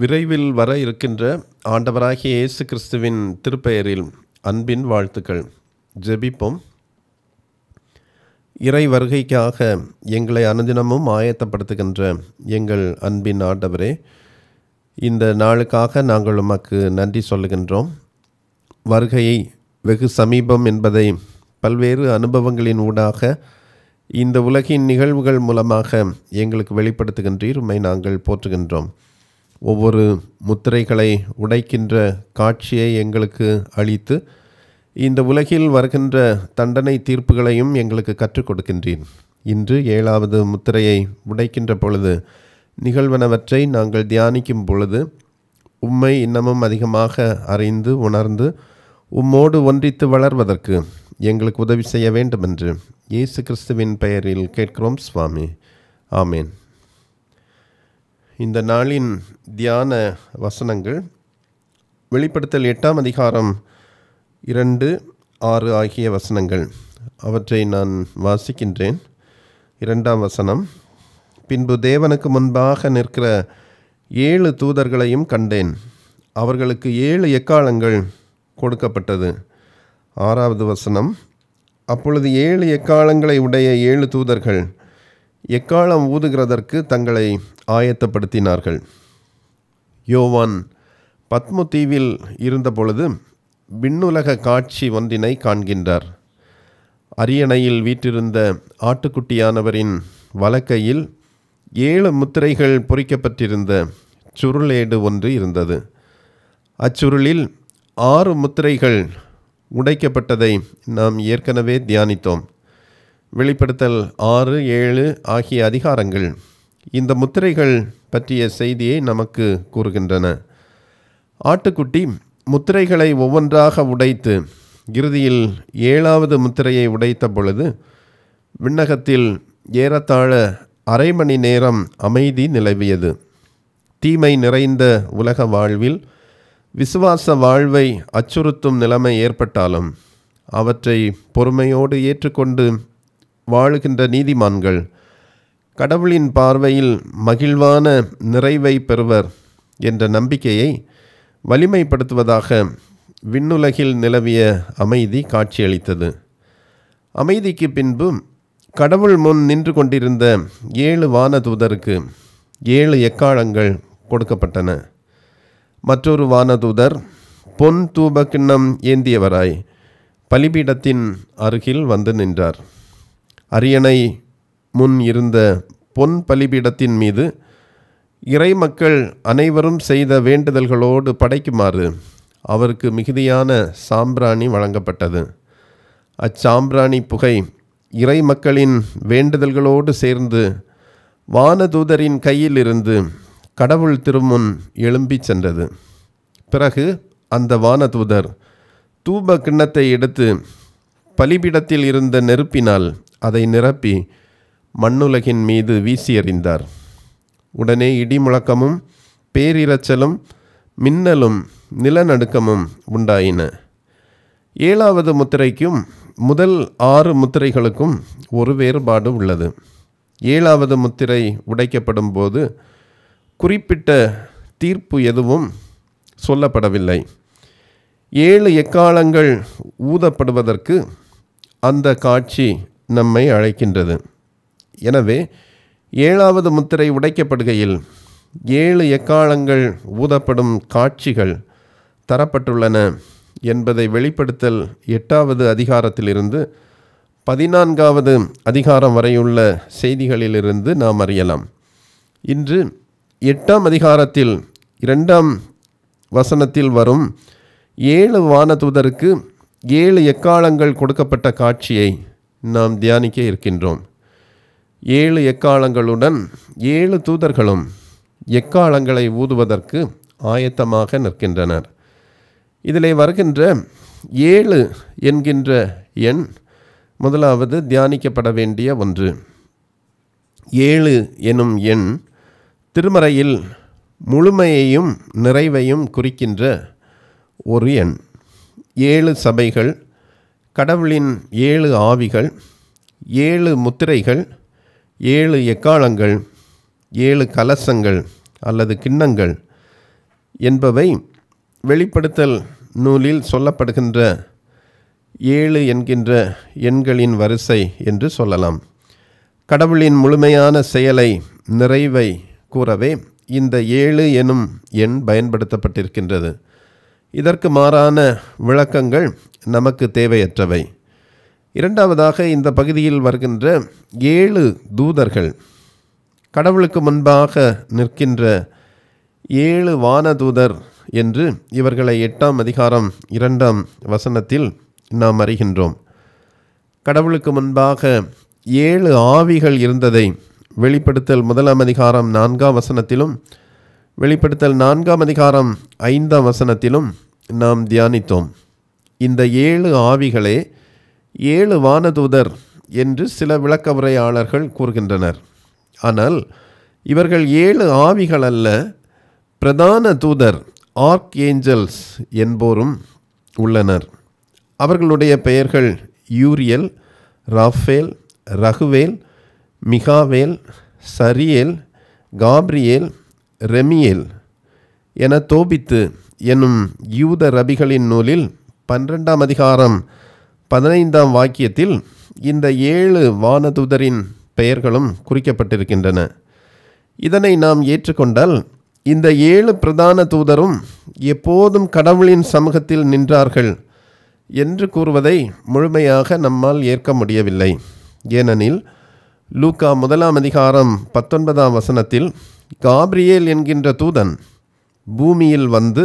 விரைவில் வர இருக்கின்ற ஆண்டவராகிய இயேசு கிறிஸ்துவின் திருப்பெயரில் அன்பின் வாழ்த்துக்கள். ஜெபிப்போம். இறை வருகைக்காக எங்களை அனுதினமும் ஆயத்தப்படுத்துகின்ற எங்கள் அன்பின் ஆண்டவரே, இந்த நாளுக்காக நாங்கள் உமக்கு நன்றி சொல்லுகின்றோம். வருகையை வெகு சமீபம் என்பதை பல்வேறு அனுபவங்களின் ஊடாக இந்த உலகின் நிகழ்வுகள் மூலமாக எங்களுக்கு வெளிப்படுத்துகின்றீர். உம்மை நாங்கள் போற்றுகின்றோம். ஒவ்வொரு முத்திரைகளை உடைக்கின்ற காட்சியை எங்களுக்கு அளித்து இந்த உலகில் வருகின்ற தண்டனை தீர்ப்புகளையும் எங்களுக்கு கற்றுக் கொடுக்கின்றீர். இன்று 7வது முத்திரையை உடைக்கின்ற பொழுது நிகழ்வனவற்றை நாங்கள் தியானிக்கும் பொழுது உம்மை இன்னமும் அதிகமாக அறிந்து உணர்ந்து உம்மோடு ஒன்றித்து வளர்வதற்கு எங்களுக்கு உதவி செய்ய வேண்டும் என்று இயேசு கிறிஸ்துவின் பெயரில் கேட்கிறோம் சுவாமி. ஆமேன். இந்த நாளின் தியான வசனங்கள் வெளிப்படுத்தல் 8ஆம் அதிகாரம் 2, 6 ஆகிய வசனங்கள். அவற்றை நான் வாசிக்கின்றேன். 2ஆம் வசனம்: பின்பு தேவனுக்கு முன்பாக நிற்கிற 7 தூதர்களையும் கண்டேன். அவர்களுக்கு 7 எக்காளங்கள் கொடுக்கப்பட்டது. 6வது வசனம்: அப்பொழுது 7 எக்காளங்களை உடைய 7 தூதர்கள் எக்காளம் ஊதுகிறதற்கு தங்களை ஆயத்தப்படுத்தினார்கள். யோவான் பத்மு தீவில் இருந்தபொழுது விண்ணுலக காட்சி ஒன்றினை காண்கின்றார். அரியணையில் வீற்றிருந்த ஆட்டுக்குட்டியானவரின் வலக்கையில் 7 முத்திரைகள் பொறிக்கப்பட்டிருந்த சுருளேடு ஒன்று இருந்தது. அச்சுருளில் 6 முத்திரைகள் உடைக்கப்பட்டதை நாம் ஏற்கனவே தியானித்தோம். வெளிப்படுத்தல் 6, 7 ஆகிய அதிகாரங்கள் இந்த முத்திரைகள் பற்றிய செய்தியை நமக்கு கூறுகின்றன. ஆட்டுக்குட்டி முத்திரைகளை ஒவ்வொன்றாக உடைத்து இறுதியில் 7வது முத்திரையை உடைத்த பொழுது விண்ணகத்தில் ஏறத்தாழ அரை மணி நேரம் அமைதி நிலவியது. தீமை நிறைந்த உலக வாழ்வில் விசுவாச வாழ்வை அச்சுறுத்தும் நிலைமை ஏற்பட்டாலும் அவற்றை பொறுமையோடு ஏற்றுக்கொண்டு வாழுகின்ற நீதிமான்கள் கடவுளின் பார்வையில் மகிழ்வான நிறைவை பெறுவர் என்ற நம்பிக்கையை வலிமைப்படுத்துவதாக விண்ணுலகில் நிலவிய அமைதி காட்சியளித்தது. அமைதிக்கு பின்பு கடவுள் முன் நின்று கொண்டிருந்த 7 வானதூதருக்கு 7 எக்காளங்கள் கொடுக்கப்பட்டன. மற்றொரு வானதூதர் பொன் தூப கிண்ணம் ஏந்தியவராய் பலிபீடத்தின் அருகில் வந்து நின்றார். அரியணை முன் இருந்த பொன் பலிபீடத்தின் மீது இறை மக்கள் அனைவரும் செய்த வேண்டுதல்களோடு படைக்குமாறு அவருக்கு மிகுதியான சாம்பிராணி வழங்கப்பட்டது. அச்சாம்பிராணி புகை இறை மக்களின் வேண்டுதல்களோடு சேர்ந்து வானதூதரின் கையில் இருந்து கடவுள் திருமுன் எழும்பி சென்றது. பிறகு அந்த வானதூதர் தூப கிண்ணத்தை எடுத்து பலிபீடத்தில் இருந்த நெருப்பினால் அதை நிரப்பி மண்ணுலகின் மீது வீசி எறிந்தார். உடனே இடி முழக்கமும் பேரிரைச்சலும் மின்னலும் நிலநடுக்கமும் உண்டாயின. 7வது முத்திரைக்கும் முதல் 6 முத்திரைகளுக்கும் ஒரு வேறுபாடு உள்ளது. 7வது முத்திரை உடைக்கப்படும் போது குறிப்பிட்ட தீர்ப்பு எதுவும் சொல்லப்படவில்லை. 7 எக்காளங்கள் ஊதப்படுவதற்கு அந்த காட்சி நம்மை அழைக்கின்றது. எனவே 7வது முத்திரை உடைக்கப்படுகையில் 7 எக்காளங்கள் ஊதப்படும் காட்சிகள் தரப்பட்டுள்ளன என்பதை வெளிப்படுத்தல் 8வது அதிகாரத்திலிருந்து 14வது அதிகாரம் வரையுள்ள செய்திகளிலிருந்து நாம் அறியலாம். இன்று 8ஆம் அதிகாரத்தில் 2ஆம் வசனத்தில் வரும் 7 வானதூதருக்கு 7 எக்காளங்கள் கொடுக்கப்பட்ட காட்சியை நாம் தியானிக்க இருக்கின்றோம். 7 எக்காளங்களுடன் 7 தூதர்களும் எக்காளங்களை ஊதுவதற்கு ஆயத்தமாக நிற்கின்றனர். இதிலே வருகின்ற 7 என்கின்ற எண் முதலாவது தியானிக்கப்பட வேண்டிய ஒன்று. 7 எனும் எண் திருமறையில் முழுமையையும் நிறைவையும் குறிக்கின்ற ஒரு எண். 7 சபைகள், கடவுளின் 7 ஆவிகள், 7 முத்திரைகள், 7 எக்காளங்கள், 7 கலசங்கள் அல்லது கிண்ணங்கள், என்பவை வெளிப்படுத்தல் நூலில் சொல்லப்படுகின்ற 7 என்கின்ற எண்களின் வரிசை என்று சொல்லலாம். கடவுளின் முழுமையான செயலை நிறைவை கூறவே இந்த 7 எனும் எண் பயன்படுத்தப்பட்டிருக்கின்றது. இதற்கு மாறான விளக்கங்கள் நமக்கு தேவையற்றவை. இரண்டாவதாக, இந்த பகுதியில் வருகின்ற 7 தூதர்கள், கடவுளுக்கு முன்பாக நிற்கின்ற 7 வானதூதர் என்று இவர்களை 8ஆம் அதிகாரம் 2ஆம் வசனத்தில் நாம் அறிகின்றோம். கடவுளுக்கு முன்பாக 7 ஆவிகள் இருந்ததை வெளிப்படுத்தல் 1ஆம் அதிகாரம் 4ஆம் வசனத்திலும் வெளிப்படுத்தல் 4ஆம் அதிகாரம் 5ஆம் வசனத்திலும் நாம் தியானித்தோம். இந்த 7 ஆவிகளே 7 வானதூதர் என்று சில விளக்க உரையாளர்கள் கூறுகின்றனர். ஆனால் இவர்கள் 7 ஆவிகள் அல்ல, பிரதான தூதர் ஆர்க் ஏஞ்சல்ஸ் என்போரும் உள்ளனர். அவர்களுடைய பெயர்கள் யூரியல், ராஃபேல், ரகுவேல், மிகாவேல், சரியேல், காப்ரியேல், ரெமியேல் என தோபித்து எனும் யூத ரபிகளின் நூலில் 12ஆம் அதிகாரம் 15ஆம் வாக்கியத்தில் இந்த 7 வானதூதரின் பெயர்களும் குறிக்கப்பட்டிருக்கின்றன. இதனை நாம் ஏற்றுக்கொண்டால் இந்த 7 பிரதான தூதரும் எப்போதும் கடவுளின் சமூகத்தில் நின்றார்கள் என்று கூறுவதை முழுமையாக நம்மால் ஏற்க முடியவில்லை. ஏனெனில் லூக்கா 1ஆம் அதிகாரம் 19ஆம் வசனத்தில் காப்ரியேல் என்கின்ற தூதன் பூமியில் வந்து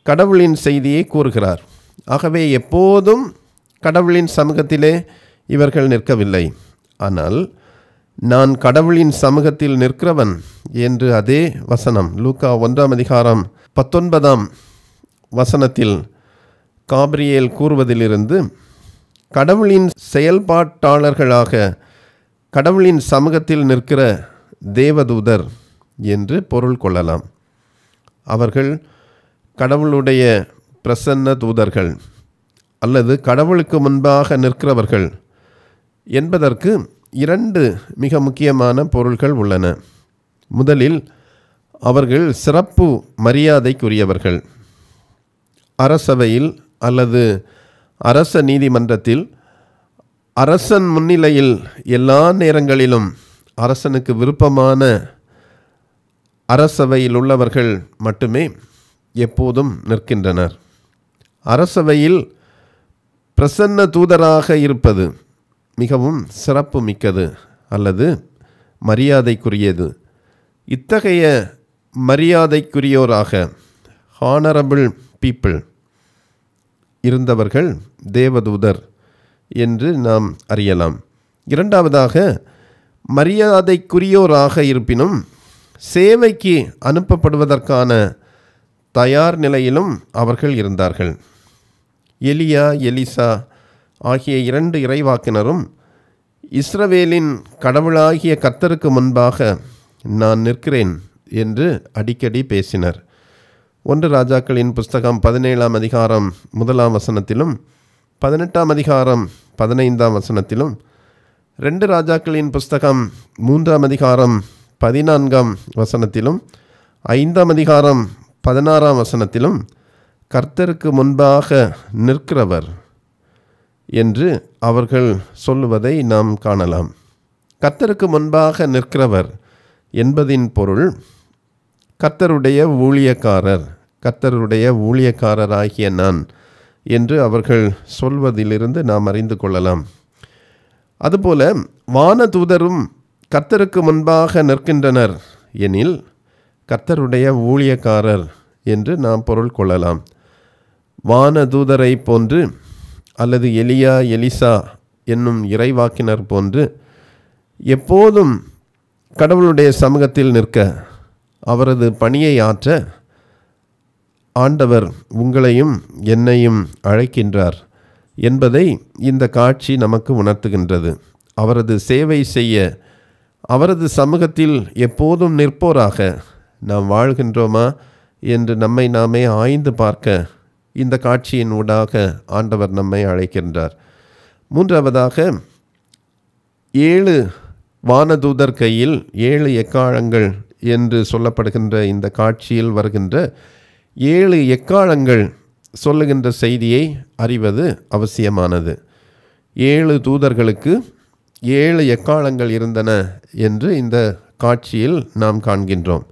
கடவுளின் செய்தியை கூறுகிறார். ஆகவே எப்போதும் கடவுளின் சமூகத்திலே இவர்கள் நிற்கவில்லை. ஆனால் நான் கடவுளின் சமூகத்தில் நிற்கிறவன் என்று அதே வசனம் லூக்கா 1ஆம் அதிகாரம் 19ஆம் வசனத்தில் காப்ரியேல் கூறுவதிலிருந்து கடவுளின் செயல்பாட்டாளர்களாக கடவுளின் சமூகத்தில் நிற்கிற தேவதூதர் என்று பொருள் கொள்ளலாம். அவர்கள் கடவுளுடைய பிரசன்ன தூதர்கள் அல்லது கடவுளுக்கு முன்பாக நிற்கிறவர்கள் என்பதற்கு 2 மிக முக்கியமான பொருள்கள் உள்ளன. முதலில், அவர்கள் சிறப்பு மரியாதைக்குரியவர்கள். அரசவையில் அல்லது அரச நீதிமன்றத்தில் அரசன் முன்னிலையில் எல்லா நேரங்களிலும் அரசனுக்கு விருப்பமான அரசவையில் உள்ளவர்கள் மட்டுமே எப்போதும் நிற்கின்றனர். அரசவையில் பிரசன்ன தூதராக இருப்பது மிகவும் சிறப்பு மிக்கது அல்லது மரியாதைக்குரியது. இத்தகைய மரியாதைக்குரியோராக ஹானரபிள் பீப்புள் இருந்தவர்கள் தேவதூதர் என்று நாம் அறியலாம். இரண்டாவதாக, மரியாதைக்குரியோராக இருப்பினும் சேவைக்கு அனுப்பப்படுவதற்கான தயார் நிலையிலும் அவர்கள் இருந்தார்கள். எலியா, எலிசா ஆகிய 2 இறைவாக்கினரும் இஸ்ரவேலின் கடவுளாகிய கர்த்தருக்கு முன்பாக நான் நிற்கிறேன் என்று அடிக்கடி பேசினர். 1 ராஜாக்களின் புஸ்தகம் 17ஆம் அதிகாரம் 1ஆம் வசனத்திலும் 18ஆம் அதிகாரம் 15ஆம் வசனத்திலும் 2 ராஜாக்களின் புஸ்தகம் 3ஆம் அதிகாரம் 14ஆம் வசனத்திலும் 5ஆம் அதிகாரம் 16ஆம் வசனத்திலும் கர்த்தருக்கு முன்பாக நிற்கிறவர் என்று அவர்கள் சொல்லுவதை நாம் காணலாம். கர்த்தருக்கு முன்பாக நிற்கிறவர் என்பதின் பொருள் கர்த்தருடைய ஊழியக்காரர், கர்த்தருடைய ஊழியக்காரராகிய நான் என்று அவர்கள் சொல்வதிலிருந்து நாம் அறிந்து கொள்ளலாம். அதுபோல வானதூதரும் கர்த்தருக்கு முன்பாக நிற்கின்றனர் எனில் கர்த்தருடைய ஊழியக்காரர் என்று நாம் பொருள் கொள்ளலாம். வானதூதரை போன்று அல்லது எலியா, எலிசா என்னும் இறைவாக்கினர் போன்று எப்போதும் கடவுளுடைய சமூகத்தில் நிற்க, அவரது பணியை ஆற்ற ஆண்டவர் உங்களையும் என்னையும் அழைக்கின்றார் என்பதை இந்த காட்சி நமக்கு உணர்த்துகின்றது. அவரது சேவை செய்ய, அவரது சமூகத்தில் எப்போதும் நிற்போராக நாம் வாழ்கின்றோமா என்று நம்மை நாமே ஆய்ந்து பார்க்க இந்த காட்சியின் ஊடாக ஆண்டவர் நம்மை அழைக்கின்றார். மூன்றாவதாக, 7 வானதூதர் கையில் 7 எக்காளங்கள் என்று சொல்லப்படுகின்ற இந்த காட்சியில் வருகின்ற 7 எக்காளங்கள் சொல்லுகின்ற செய்தியை அறிவது அவசியமானது. 7 தூதர்களுக்கு 7 எக்காளங்கள் இருந்தன என்று இந்த காட்சியில் நாம் காண்கின்றோம்.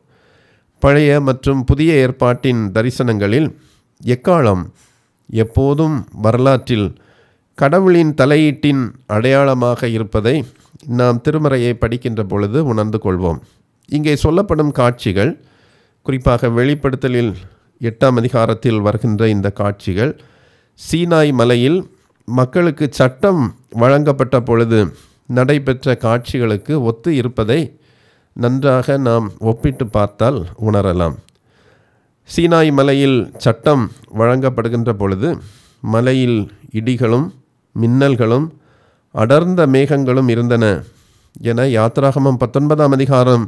பழைய மற்றும் புதிய ஏற்பாட்டின் தரிசனங்களில் எக்காளம் எப்போதும் வரலாற்றில் கடவுளின் தலையீட்டின் அடையாளமாக இருப்பதை நாம் திருமறையை படிக்கின்ற பொழுது உணர்ந்து கொள்வோம். இங்கே சொல்லப்படும் காட்சிகள், குறிப்பாக வெளிப்படுத்தலில் 8ஆம் அதிகாரத்தில் வருகின்ற இந்த காட்சிகள், சீனாய் மலையில் மக்களுக்கு சட்டம் வழங்கப்பட்ட பொழுது நடைபெற்ற காட்சிகளுக்கு ஒத்து இருப்பதை நன்றாக நாம் ஒப்பிட்டு பார்த்தால் உணரலாம். சீனாய் மலையில் சட்டம் வழங்கப்படுகின்ற பொழுது மலையில் இடிகளும் மின்னல்களும் அடர்ந்த மேகங்களும் இருந்தன என யாத்திராகமம் 19ஆம் அதிகாரம்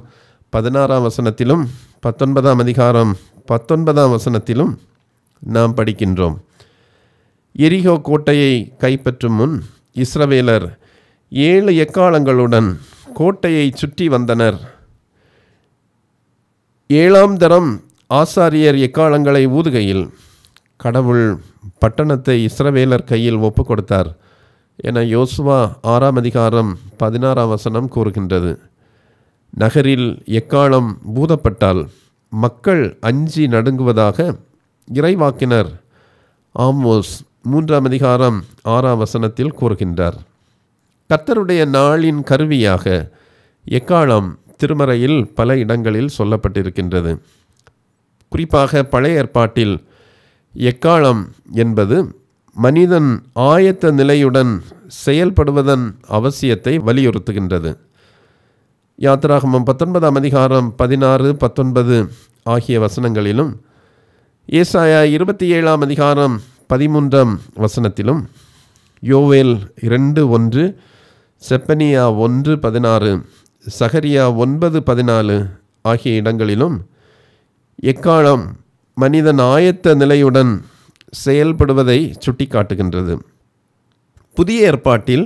16ஆம் வசனத்திலும் 19ஆம் அதிகாரம் 19ஆம் வசனத்திலும் நாம் படிக்கின்றோம். எரிகோ கோட்டையை கைப்பற்றும் முன் இஸ்ரவேலர் 7 எக்காளங்களுடன் கோட்டையை சுற்றி வந்தனர். 7ஆம் தரம் ஆசாரியர் எக்காளங்களை ஊதுகையில் கடவுள் பட்டணத்தை இஸ்ரவேலர் கையில் ஒப்பு கொடுத்தார் என யோசுவா 6ஆம் அதிகாரம் 16ஆம் வசனம் கூறுகின்றது. நகரில் எக்காளம் ஊதப்பட்டால் மக்கள் அஞ்சி நடுங்குவதாக இறைவாக்கினர் ஆமோஸ் 3ஆம் அதிகாரம் 6ஆம் வசனத்தில் கூறுகின்றார். கர்த்தருடைய நாளின் கருவியாக எக்காளம் திருமறையில் பல இடங்களில் சொல்லப்பட்டிருக்கின்றது. குறிப்பாக பழைய ஏற்பாட்டில் எக்காளம் என்பது மனிதன் ஆயத்த நிலையுடன் செயல்படுவதன் அவசியத்தை வலியுறுத்துகின்றது. யாத்திராகமம் 19ஆம் அதிகாரம் 16, 19 ஆகிய வசனங்களிலும், ஏசாயா 27ஆம் அதிகாரம் 13ஆம் வசனத்திலும், யோவேல் 2:1, செப்பனியா 1:16, சகரியா 9:14 ஆகிய இடங்களிலும் எக்காளம் மனிதன் ஆயத்த நிலையுடன் செயல்படுவதை சுட்டி காட்டுகின்றது. புதிய ஏற்பாட்டில்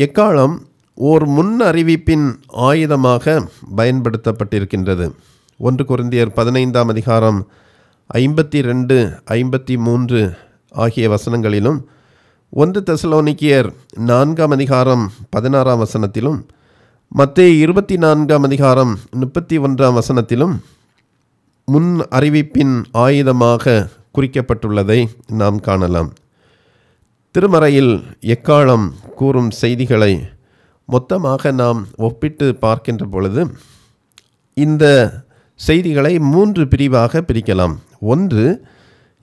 எக்காளம் ஓர் முன் அறிவிப்பின் ஆயுதமாக பயன்படுத்தப்பட்டிருக்கின்றது. 1 கொரிந்தியர் 15ஆம் அதிகாரம் 52, 53 ஆகிய வசனங்களிலும், 1 தெசலோனிக்கேயர் 4ஆம் அதிகாரம் 16ஆம் வசனத்திலும், மத்தேயு 24ஆம் அதிகாரம் 31ஆம் வசனத்திலும் முன் அறிவிப்பின் ஆயுதமாக குறிக்கப்பட்டுள்ளதை நாம் காணலாம். திருமறையில் எக்காளம் கூறும் செய்திகளை மொத்தமாக நாம் ஒப்பிட்டு பார்க்கின்ற பொழுது இந்த செய்திகளை 3 பிரிவாக பிரிக்கலாம். 1,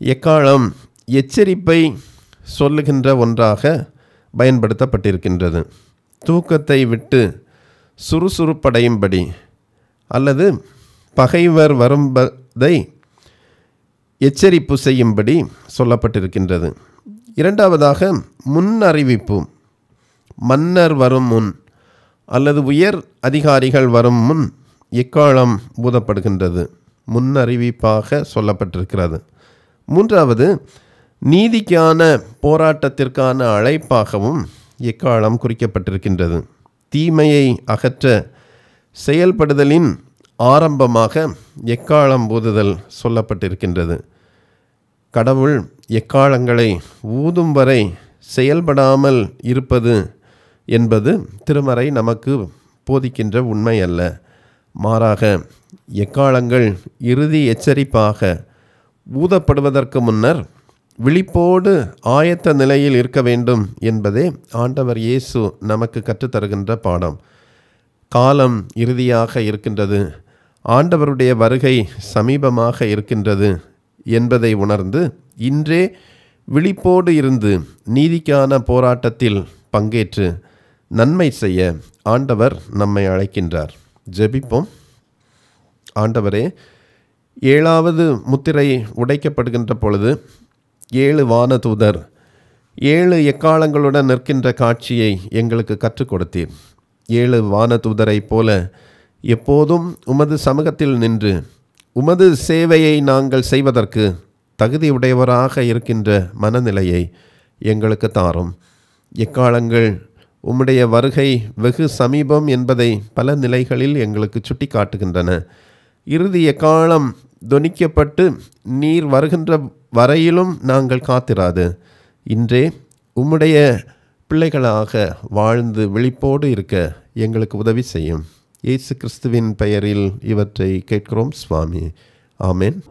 எக்காளம் எச்சரிப்பை சொல்லுகின்ற ஒன்றாக பயன்படுத்தப்பட்டிருக்கின்றது. தூக்கத்தை விட்டு சுறுசுறுப்படையும்படி அல்லது பகைவர் வரும்பதை எச்சரிப்பு செய்யும்படி சொல்லப்பட்டிருக்கின்றது. 2வதாக முன் அறிவிப்பு, மன்னர் வரும் முன் அல்லது உயர் அதிகாரிகள் வரும் முன் எக்காளம் ஊதப்படுகின்றது, முன் அறிவிப்பாக சொல்லப்பட்டிருக்கிறது. 3வது நீதிக்கான போராட்டத்திற்கான அழைப்பாகவும் எக்காளம் குறிக்கப்பட்டிருக்கின்றது. தீமையை அகற்ற செயல்படுதலின் ஆரம்பமாக எக்காளம் ஊதுதல் சொல்லப்பட்டிருக்கின்றது. கடவுள் எக்காளங்களை ஊதும் வரை செயல்படாமல் இருப்பது என்பது திருமறை நமக்கு போதிக்கின்ற உண்மை அல்ல. மாறாக எக்காளங்கள் இறுதி எச்சரிப்பாக ஊதப்படுவதற்கு முன்னர் விழிப்போடு ஆயத்த நிலையில் இருக்க வேண்டும் என்பதே ஆண்டவர் இயேசு நமக்கு கற்றுத்தருகின்ற பாடம். காலம் இறுதியாக இருக்கின்றது, ஆண்டவருடைய வருகை சமீபமாக இருக்கின்றது என்பதை உணர்ந்து இன்றே விழிப்போடு இருந்து நீதிக்கான போராட்டத்தில் பங்கேற்று நன்மை செய்ய ஆண்டவர் நம்மை அழைக்கின்றார். ஜெபிப்போம். ஆண்டவரே, 7வது முத்திரை உடைக்கப்படுகின்ற பொழுது 7 வானதூதர் 7 எக்காளங்களுடன் நிற்கின்ற காட்சியை எங்களுக்கு கற்றுக் கொடுத்தீர். 7 வானதூதரை போல எப்போதும் உமது சமூகத்தில் நின்று உமது சேவையை நாங்கள் செய்வதற்கு தகுதியுடையவராக இருக்கின்ற மனநிலையை எங்களுக்கு தாரும். எக்காலங்கள் உம்முடைய வருகை வெகு சமீபம் என்பதை பல நிலைகளில் எங்களுக்கு சுட்டி காட்டுகின்றன. இறுதி எக்காலம் தொனிக்கப்பட்டு நீர் வருகின்ற வரையிலும் நாங்கள் காத்திராது இன்றே உம்முடைய பிள்ளைகளாக வாழ்ந்து விழிப்போடு இருக்க எங்களுக்கு உதவி செய்யும். இயேசு கிறிஸ்துவின் பெயரில் இவற்றை கேட்கிறோம் சுவாமி. ஆமென்.